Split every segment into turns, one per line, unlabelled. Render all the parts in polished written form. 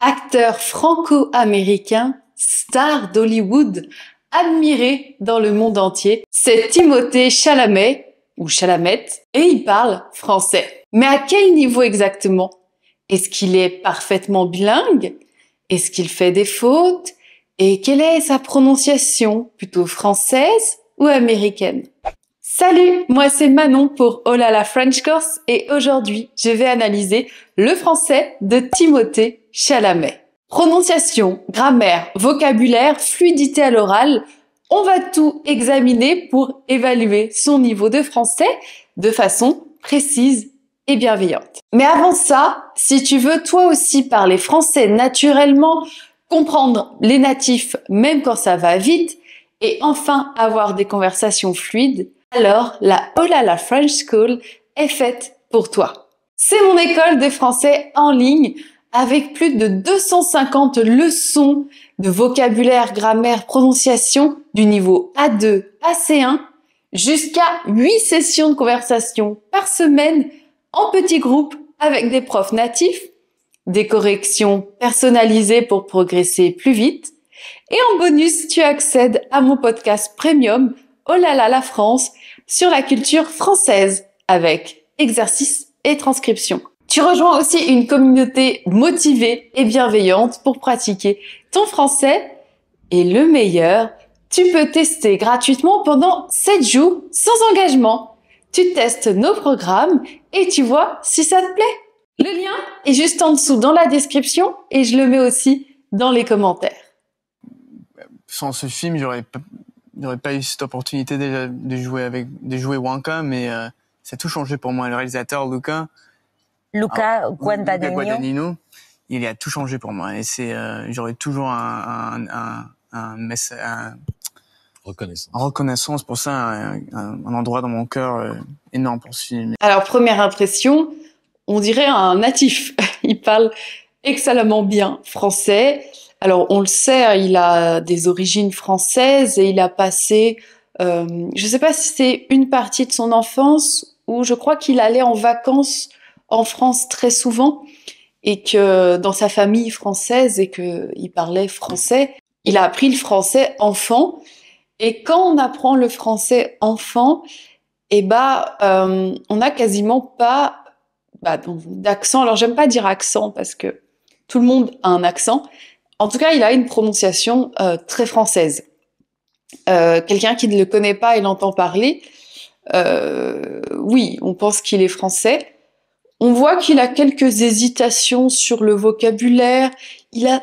acteur franco-américain, star d'Hollywood, admiré dans le monde entier. C'est Timothée Chalamet, ou Chalamet, et il parle français. Mais à quel niveau exactement? Est-ce qu'il est parfaitement bilingue? Est-ce qu'il fait des fautes? Et quelle est sa prononciation? Plutôt française ou américaine? Salut, moi c'est Manon pour Oh là là French Course et aujourd'hui je vais analyser le français de Timothée Chalamet. Prononciation, grammaire, vocabulaire, fluidité à l'oral, on va tout examiner pour évaluer son niveau de français de façon précise et bienveillante. Mais avant ça, si tu veux toi aussi parler français naturellement, comprendre les natifs même quand ça va vite et enfin avoir des conversations fluides, alors la Oh là là French School est faite pour toi. C'est mon école de français en ligne avec plus de 250 leçons de vocabulaire, grammaire, prononciation du niveau A2 à C1 jusqu'à 8 sessions de conversation par semaine en petits groupes avec des profs natifs, des corrections personnalisées pour progresser plus vite et en bonus, tu accèdes à mon podcast premium Oh là là la France sur la culture française avec exercices et transcriptions. Tu rejoins aussi une communauté motivée et bienveillante pour pratiquer ton français et le meilleur, tu peux tester gratuitement pendant 7 jours sans engagement. Tu testes nos programmes et tu vois si ça te plaît. Le lien est juste en dessous dans la description et je le mets aussi dans les commentaires.
Sans ce film, j'aurais pas eu cette opportunité de jouer Wonka, mais ça a tout changé pour moi. Le réalisateur Luca Guadagnino, il a tout changé pour moi. Et c'est j'aurais toujours une reconnaissance pour ça, un endroit dans mon cœur énorme pour ce film.
Alors première impression, on dirait un natif. Il parle excellemment bien français. Alors, on le sait, il a des origines françaises et il a passé, je sais pas si c'est une partie de son enfance ou je crois qu'il allait en vacances en France très souvent et que dans sa famille française et que il parlait français, il a appris le français enfant. Et quand on apprend le français enfant, on n'a quasiment pas d'accent. Alors, j'aime pas dire accent parce que tout le monde a un accent. En tout cas, il a une prononciation très française. Quelqu'un qui ne le connaît pas et l'entend parler, oui, on pense qu'il est français. On voit qu'il a quelques hésitations sur le vocabulaire. Il a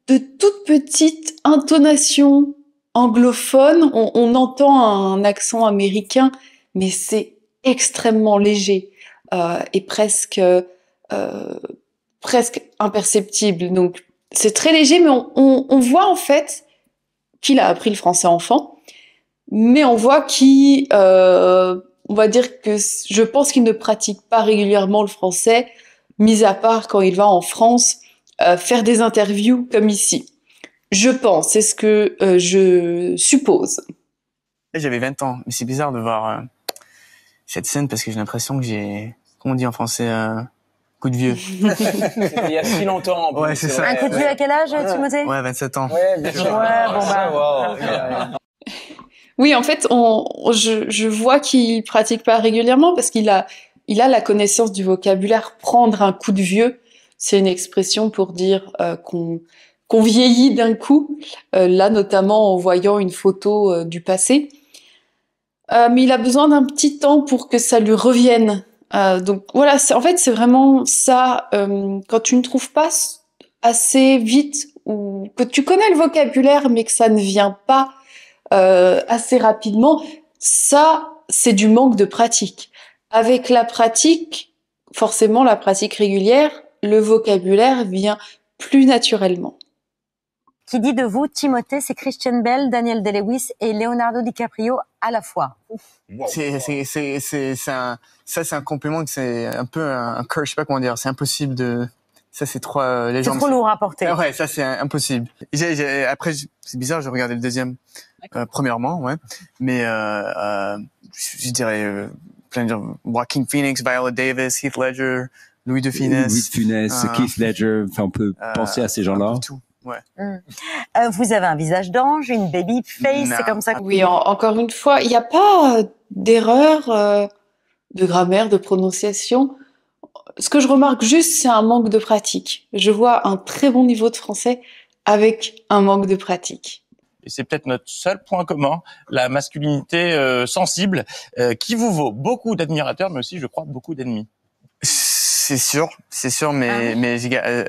de toutes petites intonations anglophones. On entend un accent américain, mais c'est extrêmement léger et presque imperceptible. Donc, c'est très léger, mais on voit en fait qu'il a appris le français enfant, mais on voit qu'il, on va dire que je pense qu'il ne pratique pas régulièrement le français, mis à part quand il va en France faire des interviews comme ici. Je pense, c'est ce que je suppose.
J'avais 20 ans, mais c'est bizarre de voir cette scène parce que j'ai l'impression que comment on dit en français, coup de vieux.
C'était il y a si longtemps.
Ouais, c'est ça.
Un coup de vieux à quel âge, Timothée?
Ouais, 27 ans.
Ouais, bien sûr.
Oui, en fait, je vois qu'il pratique pas régulièrement parce qu'il a la connaissance du vocabulaire. Prendre un coup de vieux, c'est une expression pour dire qu'on vieillit d'un coup. Là, notamment en voyant une photo du passé. Mais il a besoin d'un petit temps pour que ça lui revienne. Donc voilà, c'est vraiment ça. Quand tu ne trouves pas assez vite ou que tu connais le vocabulaire mais que ça ne vient pas assez rapidement, ça c'est du manque de pratique. Avec la pratique, forcément la pratique régulière, le vocabulaire vient plus naturellement.
Qui dit de vous, Timothée, c'est Christian Bale, Daniel Day-Lewis et Leonardo DiCaprio à la fois.
Wow. C'est un compliment que c'est un peu un curse, je sais pas comment dire. C'est impossible de. Ça, c'est trois légendes.
C'est trop lourd à porter.
Ouais, ça, c'est impossible. Après, c'est bizarre, j'ai regardé le deuxième, premièrement, ouais. Mais, je dirais, plein de gens. Joaquin Phoenix, Viola Davis, Heath Ledger, Louis de Funès.
Louis de Funès, Keith Ledger. Enfin, on peut penser à ces gens-là.
Un peu tout. Ouais.
Vous avez un visage d'ange, une baby face, c'est comme ça que...
Oui, encore une fois, il n'y a pas d'erreur de grammaire, de prononciation. Ce que je remarque juste, c'est un manque de pratique. Je vois un très bon niveau de français avec un manque de pratique.
Et c'est peut-être notre seul point commun, la masculinité sensible, qui vous vaut beaucoup d'admirateurs, mais aussi, je crois, beaucoup d'ennemis.
C'est sûr, mais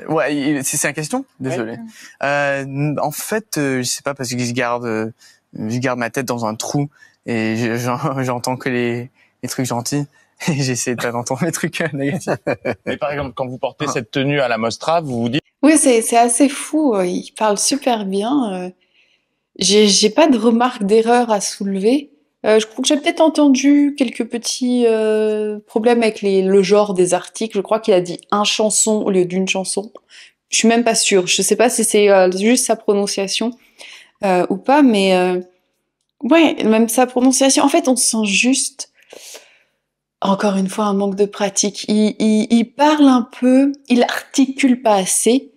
ouais, c'est la question. Désolé. Oui. En fait, je sais pas parce que je garde ma tête dans un trou et j'entends que les trucs gentils et j'essaie de pas d'entendre les trucs négatifs.
Mais par exemple, quand vous portez cette tenue à la Mostra, vous vous dites...
Oui, c'est assez fou. Il parle super bien. J'ai pas de remarques d'erreur à soulever. Je crois que j'ai peut-être entendu quelques petits problèmes avec le genre des articles. Je crois qu'il a dit un chanson au lieu d'une chanson. Je suis même pas sûre. Je sais pas si c'est juste sa prononciation ou pas, mais ouais, même sa prononciation. En fait, on sent juste, encore une fois, un manque de pratique. Il parle un peu, il articule pas assez.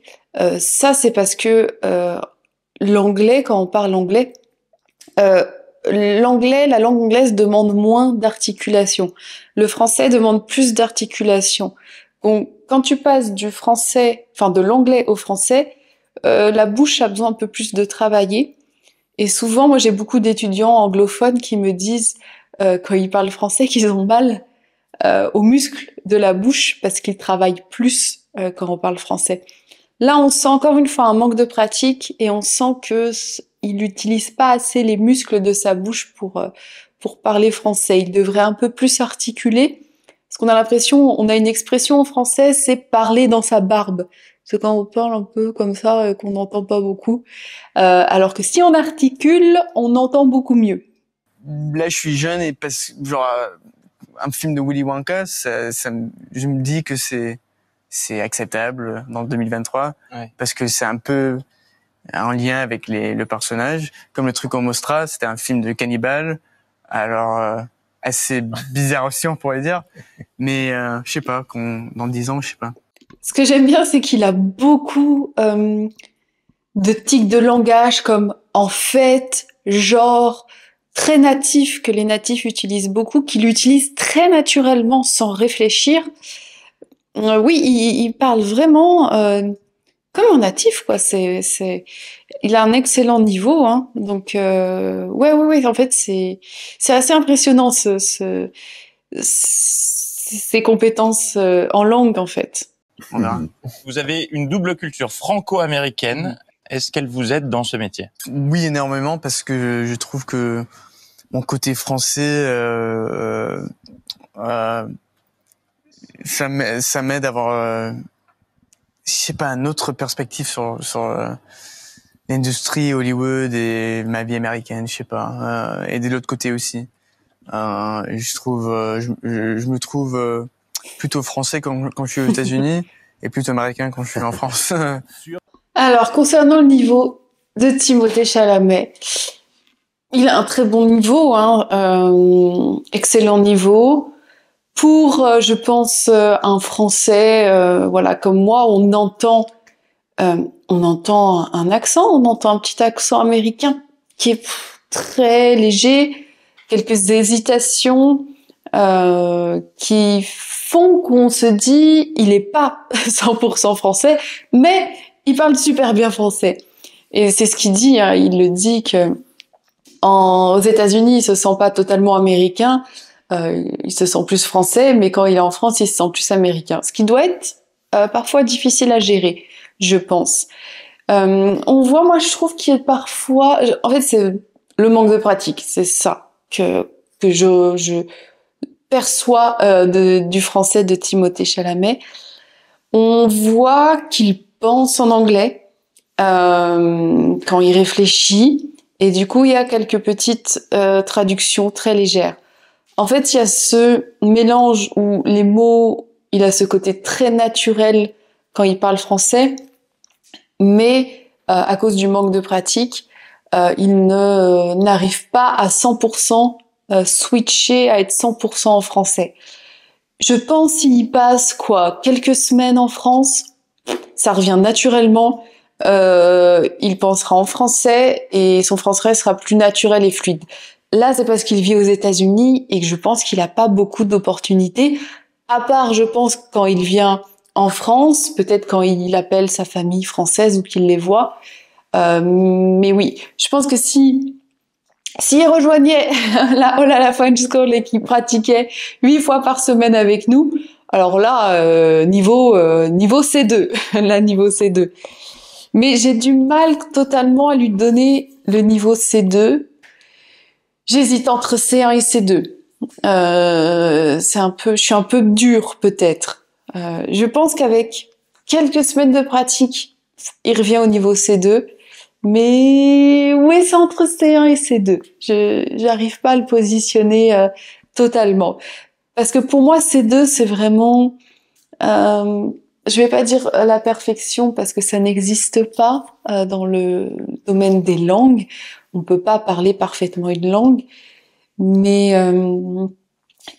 Ça, c'est parce que l'anglais, quand on parle anglais, la langue anglaise demande moins d'articulation. Le français demande plus d'articulation. Donc, quand tu passes de l'anglais au français, la bouche a besoin un peu plus de travailler. Et souvent, moi, j'ai beaucoup d'étudiants anglophones qui me disent, quand ils parlent français, qu'ils ont mal aux muscles de la bouche parce qu'ils travaillent plus quand on parle français. Là, on sent encore une fois un manque de pratique et on sent que il n'utilise pas assez les muscles de sa bouche pour parler français. Il devrait un peu plus articuler, parce qu'on a l'impression, on a une expression en français, c'est parler dans sa barbe. C'est quand on parle un peu comme ça, qu'on n'entend pas beaucoup. Alors que si on articule, on entend beaucoup mieux.
Là, je suis jeune et un film de Willy Wonka, je me dis que c'est acceptable dans le 2023, ouais. Parce que c'est un peu en lien avec le personnage. Comme le truc au Mostra, c'était un film de cannibale, alors assez bizarre aussi, on pourrait dire. Mais je sais pas, dans 10 ans, je sais pas.
Ce que j'aime bien, c'est qu'il a beaucoup de tics de langage comme en fait, genre, très natif, que les natifs utilisent beaucoup, qu'il utilise très naturellement sans réfléchir. Oui, il parle vraiment comme un natif, quoi. Il a un excellent niveau, hein. Donc, ouais. En fait, c'est assez impressionnant ses compétences en langue, en fait.
Vous avez une double culture franco-américaine. Est-ce qu'elle vous aide dans ce métier?
Oui, énormément, parce que je trouve que mon côté français, ça m'aide à avoir, je sais pas, une autre perspective sur l'industrie Hollywood et ma vie américaine, je sais pas, et de l'autre côté aussi. Je me trouve plutôt français quand je suis aux États-Unis et plutôt américain quand je suis en France.
Alors, concernant le niveau de Timothée Chalamet, il a un très bon niveau, hein, excellent niveau. Pour, je pense, un Français, voilà, comme moi, on entend un accent, on entend un petit accent américain qui est très léger, quelques hésitations qui font qu'on se dit, il est pas 100% français, mais il parle super bien français. Et c'est ce qu'il dit, hein, il le dit que aux États-Unis, il se sent pas totalement américain, il se sent plus français, mais quand il est en France, il se sent plus américain. Ce qui doit être parfois difficile à gérer, je pense. On voit, moi, je trouve qu'il y a parfois, en fait, c'est le manque de pratique, c'est ça que je perçois du français de Timothée Chalamet. On voit qu'il pense en anglais quand il réfléchit. Et du coup, il y a quelques petites traductions très légères. En fait, il y a ce mélange où les mots, il a ce côté très naturel quand il parle français, mais à cause du manque de pratique, il n'arrive pas à 100% switcher à être 100% en français. Je pense s'il passe quelques semaines en France, ça revient naturellement. Il pensera en français et son français sera plus naturel et fluide. Là, c'est parce qu'il vit aux États-Unis et que je pense qu'il a pas beaucoup d'opportunités. À part, je pense, quand il vient en France, peut-être quand il appelle sa famille française ou qu'il les voit. Mais oui, je pense que s'il rejoignait la Olala French School et qu'il pratiquait 8 fois par semaine avec nous, alors là, niveau C2, là, niveau C2. Mais j'ai du mal totalement à lui donner le niveau C2. J'hésite entre C1 et C2. Je suis un peu dure peut-être. Je pense qu'avec quelques semaines de pratique, il revient au niveau C2. Mais oui, c'est entre C1 et C2. J'arrive pas à le positionner totalement. Parce que pour moi, C2, c'est vraiment... je vais pas dire la perfection parce que ça n'existe pas dans le domaine des langues. On peut pas parler parfaitement une langue. Mais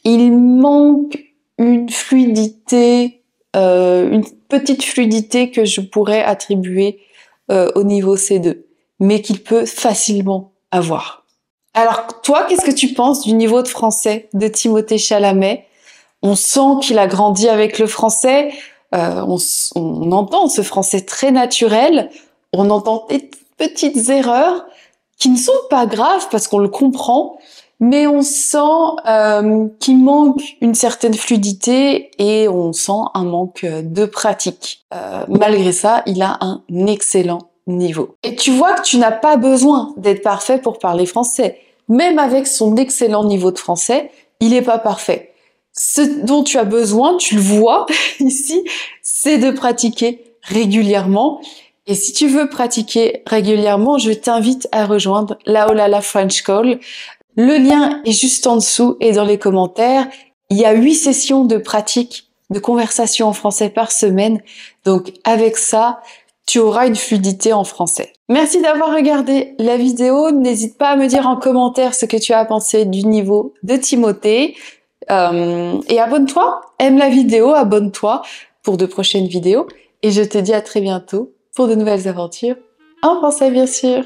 il manque une fluidité, une petite fluidité que je pourrais attribuer au niveau C2, mais qu'il peut facilement avoir. Alors toi, qu'est-ce que tu penses du niveau de français de Timothée Chalamet? On sent qu'il a grandi avec le français, on entend ce français très naturel, on entend des petites erreurs qui ne sont pas graves parce qu'on le comprend, mais on sent qu'il manque une certaine fluidité et on sent un manque de pratique. Malgré ça, il a un excellent niveau. Et tu vois que tu n'as pas besoin d'être parfait pour parler français. Même avec son excellent niveau de français, il n'est pas parfait. Ce dont tu as besoin, tu le vois ici, c'est de pratiquer régulièrement. Et si tu veux pratiquer régulièrement, je t'invite à rejoindre la Olala French Call. Le lien est juste en dessous et dans les commentaires. Il y a 8 sessions de pratique de conversation en français par semaine. Donc avec ça, tu auras une fluidité en français. Merci d'avoir regardé la vidéo. N'hésite pas à me dire en commentaire ce que tu as pensé du niveau de Timothée. Et abonne-toi, aime la vidéo, abonne-toi pour de prochaines vidéos. Et je te dis à très bientôt pour de nouvelles aventures en français, bien sûr.